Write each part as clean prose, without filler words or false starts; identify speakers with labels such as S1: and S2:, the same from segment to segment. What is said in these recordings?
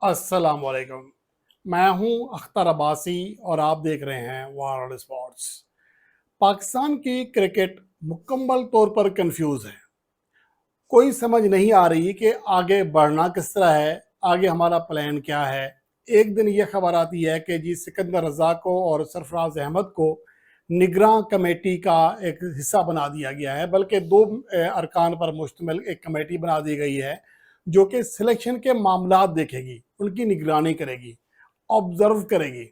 S1: अस्सलाम वालेकुम। मैं हूं अख्तर अब्बासी और आप देख रहे हैं वर्ल्ड स्पोर्ट्स। पाकिस्तान की क्रिकेट मुकम्मल तौर पर कंफ्यूज है। कोई समझ नहीं आ रही कि आगे बढ़ना किस तरह है, आगे हमारा प्लान क्या है। एक दिन ये खबर आती है कि जी सिकंदर रजा को और सरफराज अहमद को निगरान कमेटी का एक हिस्सा बना दिया गया है, बल्कि दो अरकान पर मुश्तमिल एक कमेटी बना दी गई है जो कि सिलेक्शन के मामला देखेगी, उनकी निगरानी करेगी, ऑब्जर्व करेगी।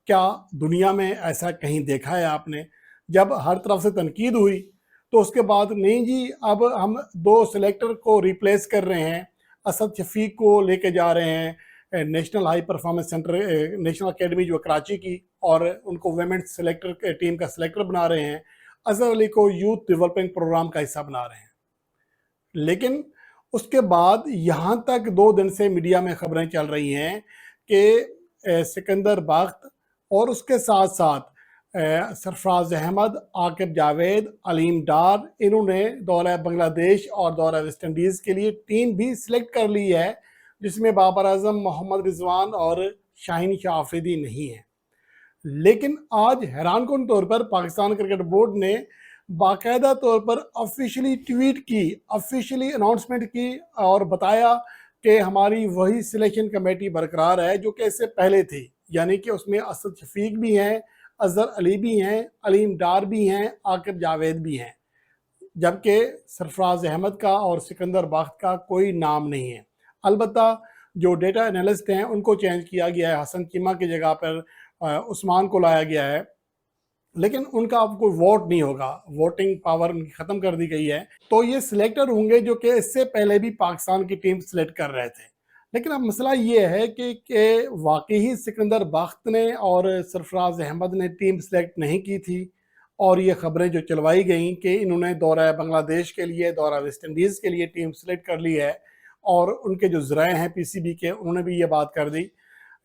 S1: क्या दुनिया में ऐसा कहीं देखा है आपने? जब हर तरफ से तनकीद हुई तो उसके बाद नहीं जी, अब हम दो सिलेक्टर को रिप्लेस कर रहे हैं, असद शफीक को लेके जा रहे हैं national high performance centre, national academy जो कराची की, और उनको वुमेन्स सेलेक्टर टीम का सिलेक्टर बना रहे हैं, अजहर अली को यूथ डेवलपमेंट प्रोग्राम का हिस्सा बना रहे हैं। लेकिन उसके बाद यहाँ तक 2 दिन से मीडिया में खबरें चल रही हैं कि सिकंदर बख्त और उसके साथ साथ सरफराज अहमद, आकिब जावेद, अलीम डार, इन्होंने दौरा बांग्लादेश और दौरा वेस्ट इंडीज़ के लिए टीम भी सिलेक्ट कर ली है, जिसमें बाबर आजम, मोहम्मद रिजवान और शाहीन शाह आफरीदी नहीं है। लेकिन आज हैरान कुन तौर पर पाकिस्तान क्रिकेट बोर्ड ने बाकायदा तौर पर ऑफिशियली ट्वीट की, ऑफिशियली अनाउंसमेंट की और बताया कि हमारी वही सिलेक्शन कमेटी बरकरार है जो कि इससे पहले थी। यानी कि उसमें असद शफीक भी हैं, अजहर अली भी हैं, अलीम डार भी हैं, आकिब जावेद भी हैं, जबकि सरफराज अहमद का और सिकंदर बख्त का कोई नाम नहीं है। अलबत्ता जो डेटा एनालिस्ट हैं उनको चेंज किया गया है, हसन चीमा की जगह पर उस्मान को लाया गया है, लेकिन उनका अब कोई वोट नहीं होगा, वोटिंग पावर उनकी ख़त्म कर दी गई है। तो ये सिलेक्टर होंगे जो कि इससे पहले भी पाकिस्तान की टीम सिलेक्ट कर रहे थे। लेकिन अब मसला ये है कि वाकई ही सिकंदर बख्त ने और सरफराज अहमद ने टीम सिलेक्ट नहीं की थी, और ये खबरें जो चलवाई गई कि इन्होंने दौरा बांग्लादेश के लिए, दौरा वेस्ट इंडीज़ के लिए टीम सिलेक्ट कर ली है, और उनके जो ज़राए हैं पीसीबी के, उन्होंने भी ये बात कर दी।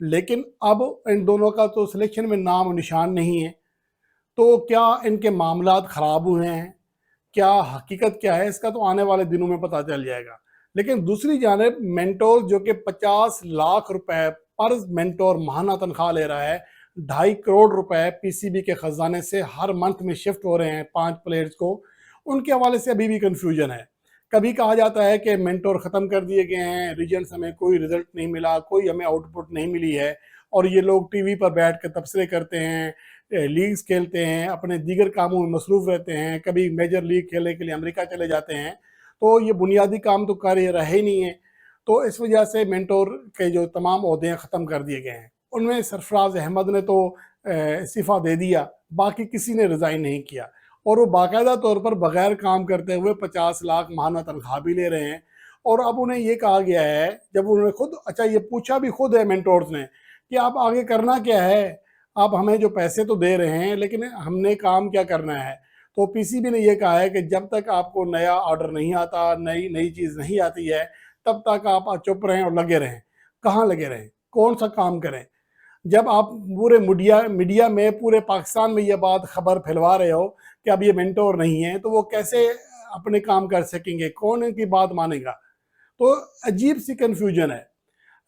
S1: लेकिन अब इन दोनों का तो सिलेक्शन में नाम निशान नहीं है। तो क्या इनके मामलात ख़राब हुए हैं? क्या हकीकत क्या है? इसका तो आने वाले दिनों में पता चल जाएगा। लेकिन दूसरी जानिब मेंटोर जो कि 50 लाख रुपए पर मेंटोर माहाना तनख्वाह ले रहा है, 2.5 करोड़ रुपए पीसीबी के खजाने से हर मंथ में शिफ्ट हो रहे हैं 5 प्लेयर्स को, उनके हवाले से अभी भी कंफ्यूजन है। कभी कहा जाता है कि मेंटोर ख़त्म कर दिए गए हैं, रिजल्ट हमें कोई रिजल्ट नहीं मिला, कोई हमें आउटपुट नहीं मिली है, और ये लोग टीवी पर बैठ कर तबसरे करते हैं, लीग्स खेलते हैं, अपने दीगर कामों में मसरूफ़ रहते हैं, कभी मेजर लीग खेलने के लिए अमेरिका चले जाते हैं, तो ये बुनियादी काम तो कर रहे ही नहीं है। तो इस वजह से मेंटोर के जो तमाम ओहदे हैं ख़त्म कर दिए गए हैं। उनमें सरफराज अहमद ने तो इस्तीफ़ा दे दिया, बाकी किसी ने रिज़ाइन नहीं किया, और वो बाकायदा तौर पर बगैर काम करते हुए 50 लाख माहाना तनख्वाह भी ले रहे हैं। और अब उन्हें ये कहा गया है, जब उन्होंने खुद, अच्छा ये पूछा भी खुद है मेंटोर्स ने कि आप आगे करना क्या है, आप हमें जो पैसे तो दे रहे हैं लेकिन हमने काम क्या करना है। तो पीसीबी ने यह कहा है कि जब तक आपको नया ऑर्डर नहीं आता, नई नई चीज़ नहीं आती है, तब तक आप चुप रहें और लगे रहें। कहाँ लगे रहें? कौन सा काम करें? जब आप पूरे मीडिया मीडिया में, पूरे पाकिस्तान में ये बात खबर फैलवा रहे हो कि अब ये मेंटोर नहीं है, तो वो कैसे अपने काम कर सकेंगे? कौन इनकी बात मानेगा? तो अजीब सी कन्फ्यूजन है।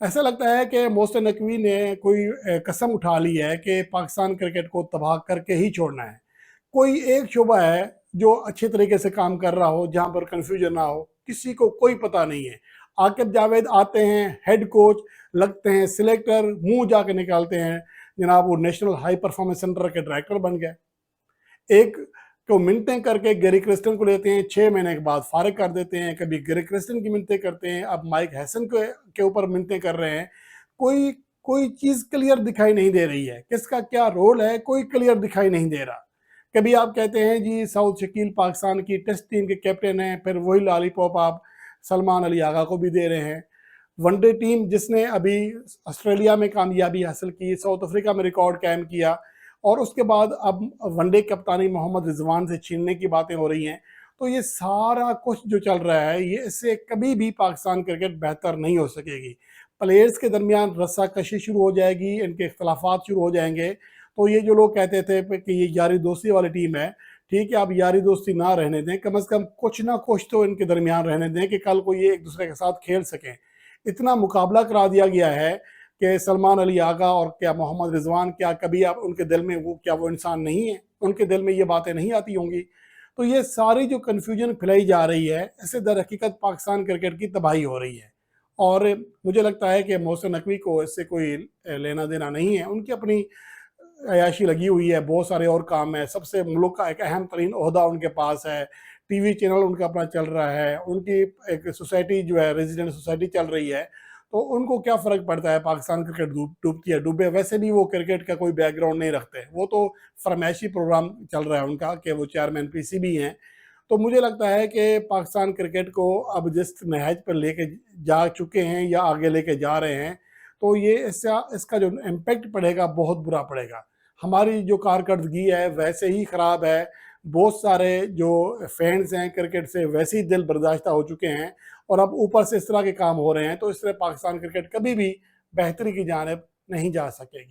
S1: ऐसा लगता है कि मोहसिन नकवी ने कोई कसम उठा ली है कि पाकिस्तान क्रिकेट को तबाह करके ही छोड़ना है। कोई एक शुबा है जो अच्छे तरीके से काम कर रहा हो, जहाँ पर कन्फ्यूजन ना हो, किसी को कोई पता नहीं है। आकिब जावेद आते हैं हेड कोच, लगते हैं सिलेक्टर, मुंह जाके निकालते हैं जनाब वो नेशनल हाई परफॉर्मेंस सेंटर के डायरेक्टर बन गए। एक को मिनतें करके गैरी क्रिस्टन को लेते हैं, 6 महीने के बाद फारिग कर देते हैं, कभी गैरी क्रिस्टन की मिनतें करते हैं, अब माइक हैसन के ऊपर मिनतें कर रहे हैं। कोई कोई चीज़ क्लियर दिखाई नहीं दे रही है, किसका क्या रोल है कोई क्लियर दिखाई नहीं दे रहा। कभी आप कहते हैं जी साउथ शकील पाकिस्तान की टेस्ट टीम के कैप्टन हैं, फिर वही लॉलीपॉप आप सलमान अली आगा को भी दे रहे हैं। वनडे टीम जिसने अभी ऑस्ट्रेलिया में कामयाबी हासिल की, साउथ अफ्रीका में रिकॉर्ड कायम किया, और उसके बाद अब वनडे कप्तानी मोहम्मद रिजवान से छीनने की बातें हो रही हैं। तो ये सारा कुछ जो चल रहा है, ये इससे कभी भी पाकिस्तान क्रिकेट बेहतर नहीं हो सकेगी। प्लेयर्स के दरमियान रस्साकशी शुरू हो जाएगी, इनके इख्तलाफात शुरू हो जाएंगे। तो ये जो लोग कहते थे कि ये यारी दोस्ती वाली टीम है, ठीक है, अब यारी दोस्ती ना रहने दें, कम अज़ कम कुछ ना कुछ तो इनके दरमियान रहने दें कि कल को ये एक दूसरे के साथ खेल सकें। اتنا مقابلہ کرا دیا گیا ہے کہ سلمان علی آغا اور کیا محمد رضوان کیا کبھی آپ ان کے دل میں وہ انسان نہیں ہے، ان کے دل میں یہ باتیں نہیں آتی ہوں گی؟ تو یہ ساری جو کنفیوژن پھیلائی جا رہی ہے، اس سے در حقیقت پاکستان کرکٹ کی تباہی ہو رہی ہے، اور مجھے لگتا ہے کہ محسن نقوی کو اس سے کوئی لینا دینا نہیں ہے، ان کی اپنی عیاشی لگی ہوئی ہے، بہت سارے اور کام ہیں، سب سے ملک کا ایک اہم ترین عہدہ ان کے پاس ہے، ٹی وی چینل ان کا اپنا چل رہا ہے، ان کی ایک سوسائٹی جو ہے ریزیڈنٹ سوسائٹی چل رہی ہے، تو ان کو کیا فرق پڑتا ہے پاکستان کرکٹ ڈوبتی ہے ڈوبے؟ ویسے بھی وہ کرکٹ کا کوئی بیک گراؤنڈ نہیں رکھتے، وہ تو فرمائشی پروگرام چل رہا ہے ان کا کہ وہ چیئرمین پی سی بھی ہیں۔ تو مجھے لگتا ہے کہ پاکستان کرکٹ کو اب جس نہج پر لے کے جا چکے ہیں یا آگے لے کے جا رہے ہیں، تو یہ اس کا جو امپیکٹ پڑے گا بہت برا پڑے گا۔ ہماری جو کارکردگی ہے ویسے ہی خراب ہے، بہت سارے جو فینز ہیں کرکٹ سے ویسے ہی دل برداشتہ ہو چکے ہیں، اور اب اوپر سے اس طرح کے کام ہو رہے ہیں، تو اس طرح پاکستان کرکٹ کبھی بھی بہتری کی جانب نہیں جا سکے گی۔